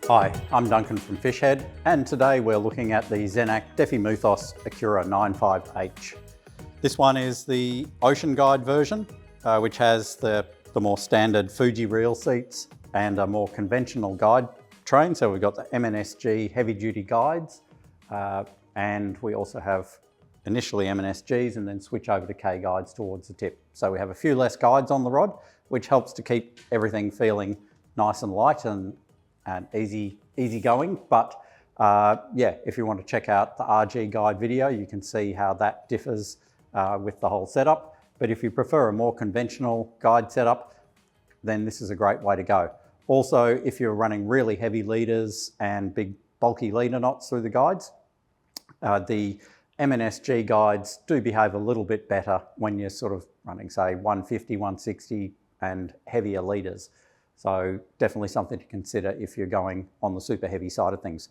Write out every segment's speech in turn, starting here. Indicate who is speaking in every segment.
Speaker 1: Hi, I'm Duncan from Fishhead, and today we're looking at the Zenaq Defi Muthos Accura 95H. This one is the Ocean Guide version, which has the more standard Fuji reel seats and a more conventional guide train. So we've got the MNSG heavy duty guides, and we also have initially MNSGs and then switch over to K guides towards the tip. So we have a few less guides on the rod, which helps to keep everything feeling nice and light and easy going. But yeah, if you want to check out the RG guide video, you can see how that differs with the whole setup. But if you prefer a more conventional guide setup, then this is a great way to go. Also, if you're running really heavy leaders and big bulky leader knots through the guides, the MNSG guides do behave a little bit better when you're sort of running, say, 150, 160 and heavier leaders. So definitely something to consider if you're going on the super heavy side of things.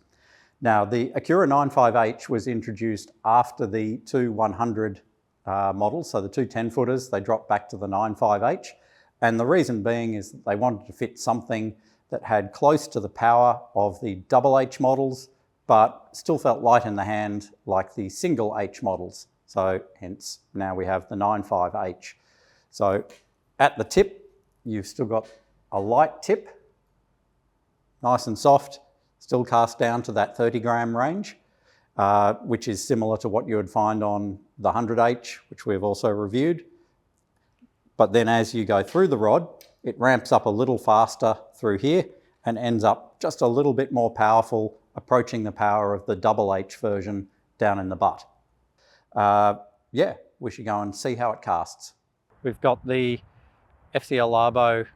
Speaker 1: Now, the Accura 95H was introduced after the two 100 models. So the two 10-footers, they dropped back to the 95H. And the reason being is that they wanted to fit something that had close to the power of the double H models, but still felt light in the hand like the single H models. So hence now we have the 95H. So at the tip, you've still got a light tip, nice and soft, still cast down to that 30-gram range, which is similar to what you would find on the 100H, which we've also reviewed. But then as you go through the rod, it ramps up a little faster through here and ends up just a little bit more powerful, approaching the power of the double H version down in the butt. Yeah, we should go and see how it casts. We've got the FCL Larbo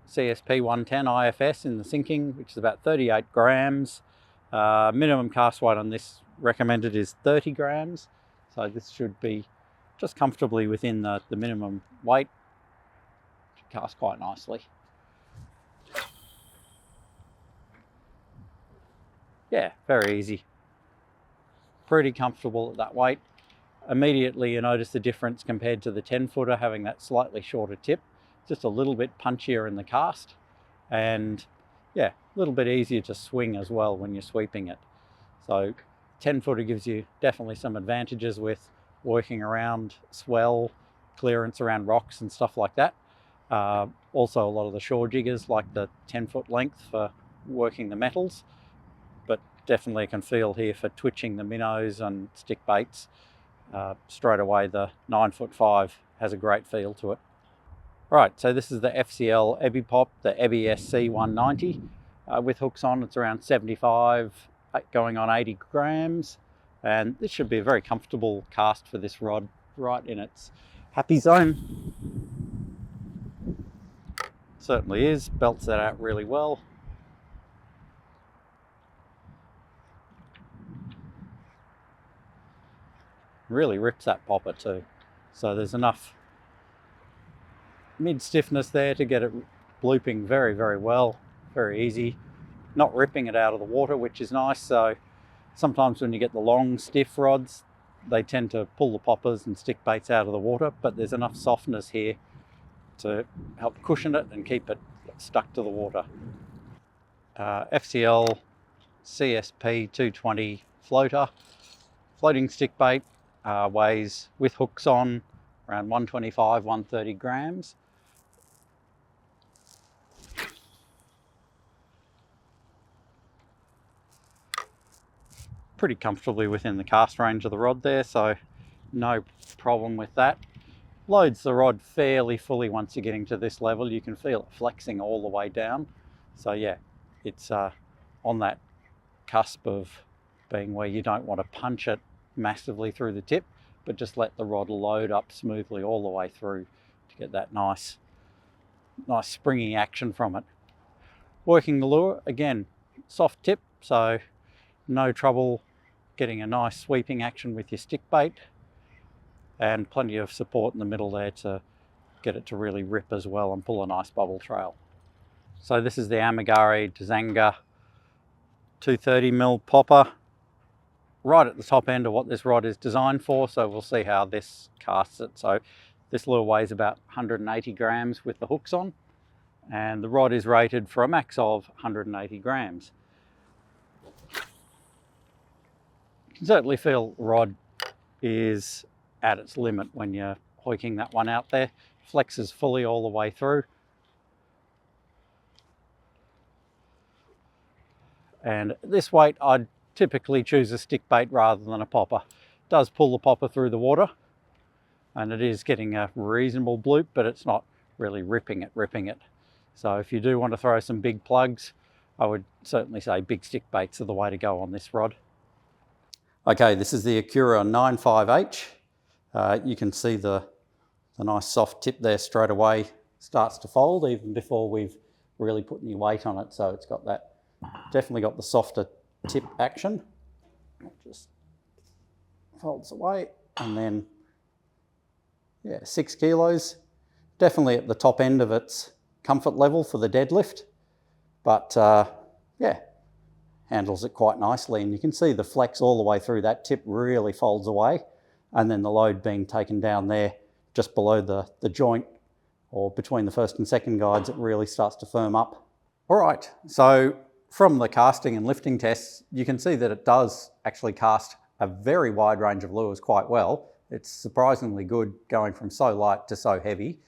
Speaker 1: CSP 110 IFS in the sinking, which is about 38 grams. Minimum cast weight on this recommended is 30 grams. So this should be just comfortably within the minimum weight. Should cast quite nicely. Yeah, very easy. Pretty comfortable at that weight. Immediately you notice the difference compared to the 10-footer having that slightly shorter tip. Just a little bit punchier in the cast, and yeah, a little bit easier to swing as well when you're sweeping it. So 10-footer gives you definitely some advantages with working around swell, clearance around rocks and stuff like that. Also a lot of the shore jiggers like the 10-foot length for working the metals, but definitely can feel here for twitching the minnows and stick baits. Straight away the 9'5" has a great feel to it. Right, so this is the FCL Ebby Pop, the Ebby SC 190. With hooks on, it's around 75, going on 80 grams. And this should be a very comfortable cast for this rod, right in its happy zone. Certainly is, belts that out really well. Really rips that popper too. So there's enough mid stiffness there to get it blooping very, very well, very easy. Not ripping it out of the water, which is nice. So sometimes when you get the long stiff rods, they tend to pull the poppers and stick baits out of the water, but there's enough softness here to help cushion it and keep it stuck to the water. FCL CSP 220 floater, floating stick bait, weighs with hooks on around 125, 130 grams. Pretty comfortably within the cast range of the rod there, so no problem with that. Loads the rod fairly fully once you're getting to this level. You can feel it flexing all the way down. So yeah, it's on that cusp of being where you don't want to punch it massively through the tip, but just let the rod load up smoothly all the way through to get that nice springy action from it. Working the lure, again, soft tip, so no trouble getting a nice sweeping action with your stick bait, and plenty of support in the middle there to get it to really rip as well and pull a nice bubble trail. So this is the Amigari Dzanga 230mm popper, right at the top end of what this rod is designed for, so we'll see how this casts it. So this lure weighs about 180 grams with the hooks on, and the rod is rated for a max of 180 grams. can certainly feel the rod is at its limit when you're hoiking that one out there. Flexes fully all the way through. And at this weight, I'd typically choose a stick bait rather than a popper. It does pull the popper through the water, and it is getting a reasonable bloop, but it's not really ripping it. So if you do want to throw some big plugs, I would certainly say big stick baits are the way to go on this rod. Okay, this is the Accura 95H. You can see the nice soft tip there straight away starts to fold even before we've really put any weight on it. So it's got that, definitely got the softer tip action. It just folds away, and then, yeah, 6 kilos. Definitely at the top end of its comfort level for the deadlift, but yeah, handles it quite nicely. And you can see the flex all the way through. That tip really folds away, and then the load being taken down there just below the joint, or between the first and second guides, it really starts to firm up. All right, so from the casting and lifting tests, you can see that it does actually cast a very wide range of lures quite well. It's surprisingly good going from so light to so heavy.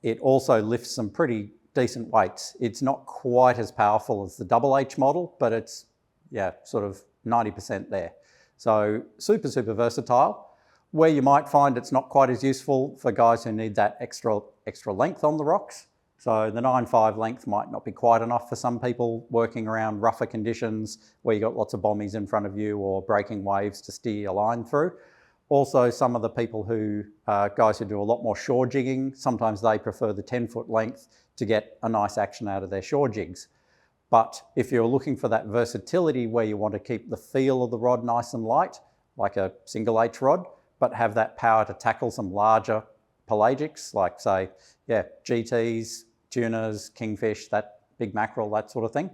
Speaker 1: It also lifts some pretty decent weights. It's not quite as powerful as the Double H model, but it's, yeah, sort of 90% there. So super versatile. Where you might find it's not quite as useful for guys who need that extra length on the rocks. So the 9.5 length might not be quite enough for some people working around rougher conditions where you got lots of bommies in front of you or breaking waves to steer your line through. Also, some of the people who, guys who do a lot more shore jigging, sometimes they prefer the 10-foot length to get a nice action out of their shore jigs. But if you're looking for that versatility where you want to keep the feel of the rod nice and light, like a single H rod, but have that power to tackle some larger pelagics, like say, yeah, GTs, tunas, kingfish, that big mackerel, that sort of thing.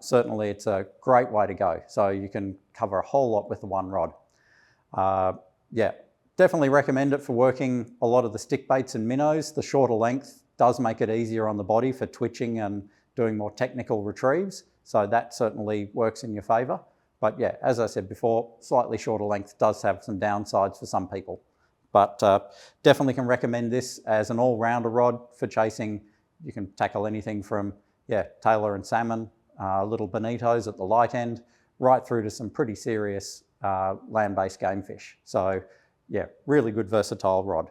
Speaker 1: Certainly it's a great way to go. So you can cover a whole lot with the one rod. Yeah, definitely recommend it for working a lot of the stick baits and minnows. The shorter length does make it easier on the body for twitching and doing more technical retrieves. So that certainly works in your favour. But yeah, as I said before, slightly shorter length does have some downsides for some people. But definitely can recommend this as an all-rounder rod for chasing. You can tackle anything from, yeah, tailor and salmon, little bonitos at the light end, right through to some pretty serious land-based game fish. So yeah, really good versatile rod.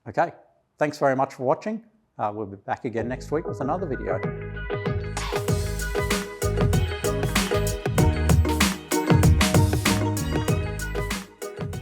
Speaker 1: Okay, thanks very much for watching. We'll be back again next week with another video.